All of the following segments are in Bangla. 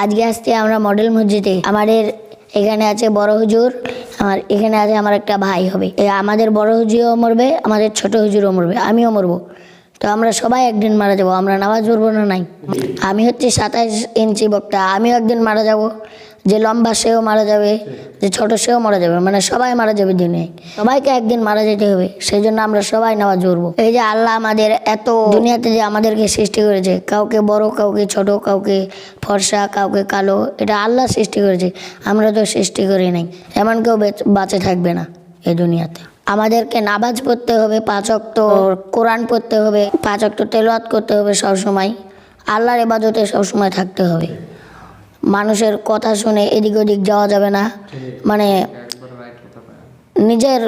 আজকে আসতে আমরা মডেল মসজিদে। আমাদের এখানে আছে বড় হুজুর, আমার এখানে আছে আমার একটা ভাই হবে। আমাদের বড় হুজুরও মরবে, আমাদের ছোট হুজুরও মরবে, আমিও মরবো। তো আমরা সবাই একদিন মারা যাবো। আমরা নামাজ পড়বো না নাই? আমি হচ্ছে 27 ইঞ্চি বক্তা, আমিও একদিন মারা যাব। যে লম্বা সেও মারা যাবে, যে ছোট সেও মারা যাবে, মানে সবাই মারা যাবে দিনে। সবাইকে একদিন মারা যেতে হবে, সেই জন্য আমরা সবাই নামাজ পড়বো। এই যে আল্লাহ আমাদের এত দুনিয়াতে যে আমাদেরকে সৃষ্টি করেছে, কাউকে বড়, কাউকে ছোট, কাউকে ফর্সা, কাউকে কালো, এটা আল্লাহ সৃষ্টি করেছে, আমরা তো সৃষ্টি করি নাই। এমন কেউ বাঁচে থাকবে না এই দুনিয়াতে। আমাদেরকে নামাজ পড়তে হবে 5 ওয়াক্ত, কোরআন পড়তে হবে 5 ওয়াক্ত, তেলাওয়াত করতে হবে সবসময়, আল্লাহর ইবাদতে সবসময় থাকতে হবে। মানুষের কথা শুনে এদিক ওদিক যাওয়া যাবে না। মানে নিজের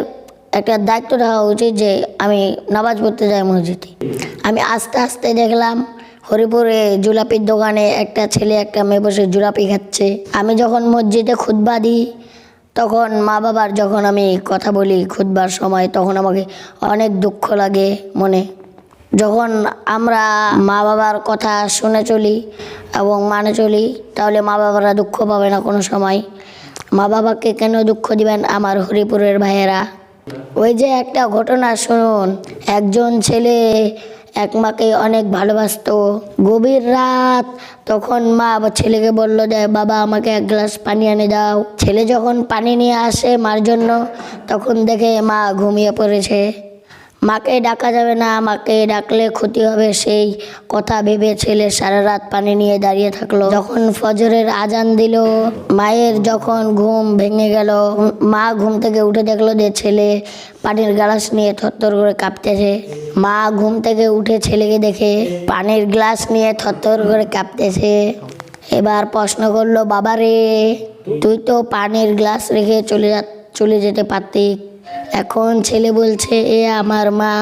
একটা দায়িত্ব দেওয়া উচিত যে আমি নামাজ পড়তে যাই মসজিদে। আমি আস্তে আস্তে দেখলাম হরিপুরে জুলাপির দোকানে একটা ছেলে একটা মেয়ে বসে জুলাপি খাচ্ছে। আমি যখন মসজিদে খুতবা দিই, তখন মা বাবার যখন আমি কথা বলি খুতবার সময়, তখন আমাকে অনেক দুঃখ লাগে মনে। যখন আমরা মা বাবার কথা শুনে চলি এবং মানে চলি, তাহলে মা বাবারা দুঃখ পাবে না কোনো সময়। মা বাবাকে কেন দুঃখ দিবেন আমার হরিপুরের ভাইয়েরা? ওই যে একটা ঘটনা শুনুন, একজন ছেলে এক মাকে অনেক ভালোবাসতো। গভীর রাত, তখন মা ছেলেকে বলল যে বাবা আমাকে 1 গ্লাস পানি এনে দাও। ছেলে যখন পানি নিয়ে আসে মার জন্য, তখন দেখে মা ঘুমিয়ে পড়েছে। মাকে ডাকা যাবে না, মাকে ডাকলে ক্ষতি হবে, সেই কথা ভেবে ছেলে সারা রাত পানি নিয়ে দাঁড়িয়ে থাকলো। যখন ফজরের আজান দিল, মায়ের যখন ঘুম ভেঙে গেল, মা ঘুম থেকে উঠে দেখলো যে ছেলে পানির গ্লাস নিয়ে থরথর করে কাঁপতেছে। মা ঘুম থেকে উঠে ছেলেকে দেখে পানির গ্লাস নিয়ে থরথর করে কাঁপতেছে। এবার প্রশ্ন করলো, বাবা রে, তুই তো পানির গ্লাস রেখে চলে যেতে পারতি। এখন ছেলে বলছে, এ আমার মা।